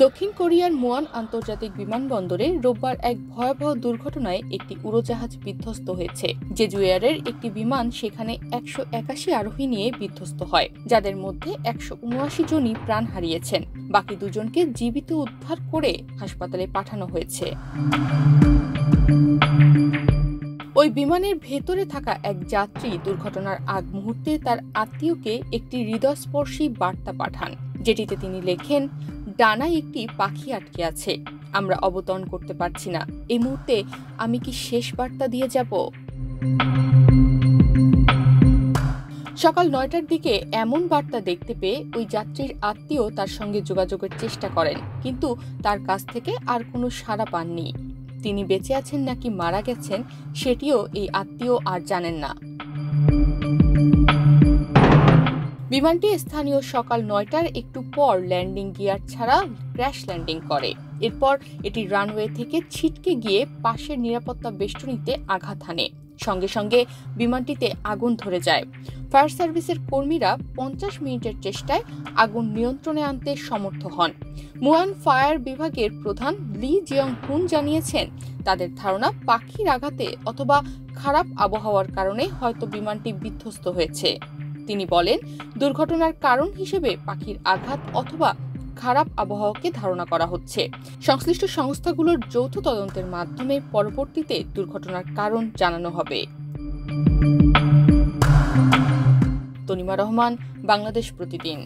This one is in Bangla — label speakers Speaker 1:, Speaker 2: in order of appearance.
Speaker 1: দক্ষিণ কোরিয়ার মুয়ান আন্তর্জাতিক বিমানবন্দরে রোববার এক ভয়াবহ দুর্ঘটনায় একটি উড়োজাহাজ বিধ্বস্ত হয়েছে। জেজু এয়ারের একটি বিমান সেখানে 181 আরোহী নিয়ে বিধ্বস্ত হয়, যাদের মধ্যে 179 জনই প্রাণ হারিয়েছেন। বাকি দুজনকে জীবিত উদ্ধার করে হাসপাতালে পাঠানো হয়েছে। ওই বিমানের ভেতরে থাকা এক যাত্রী দুর্ঘটনার আগ মুহূর্তে তার আত্মীয়কে একটি হৃদয়স্পর্শী বার্তা পাঠান, যেটিতে তিনি লেখেন, ডানায় একটি পাখি আটকে আছে, আমরা অবতরণ করতে পারছি না, এই মুহূর্তে আমি কি শেষ বার্তা দিয়ে যাব? সকাল 9টার দিকে এমন বার্তা দেখতে পেয়ে ওই যাত্রীর আত্মীয় তার সঙ্গে যোগাযোগের চেষ্টা করেন, কিন্তু তার কাছ থেকে আর কোনো সাড়া পাননি। তিনি বেঁচে আছেন নাকি মারা গেছেন সেটিও এই আত্মীয় আর জানেন না। বিমানটি স্থানীয় সকাল 9টার একটু পর ল্যান্ডিং গিয়ার ছাড়া ক্র্যাশ ল্যান্ডিং করে। এরপর এটি রানওয়ে থেকে ছিটকে গিয়ে পাশের নিরাপত্তা বেষ্টনীতে আঘাত হানে। সঙ্গে সঙ্গে বিমানটিতে আগুন ধরে যায়। ফায়ার সার্ভিসের কর্মীরা 50 মিনিটের চেষ্টায় আগুন নিয়ন্ত্রণে আনতে সমর্থ হন। মুয়ান ফায়ার বিভাগের প্রধান লি জিয়ং হুন জানিয়েছেন, তাদের ধারণা পাখির আঘাতে অথবা খারাপ আবহাওয়ার কারণে হয়তো বিমানটি বিধ্বস্ত হয়েছে। তিনি বলেন, দুর্ঘটনার কারণ হিসেবে পাখির আঘাত অথবা খারাপ আবহাওয়াকে ধারণা করা হচ্ছে। সংশ্লিষ্ট সংস্থাগুলোর যৌথ তদন্তের মাধ্যমে পরবর্তীতে দুর্ঘটনার কারণ জানানো হবে। তনিমা রহমান, বাংলাদেশ প্রতিদিন।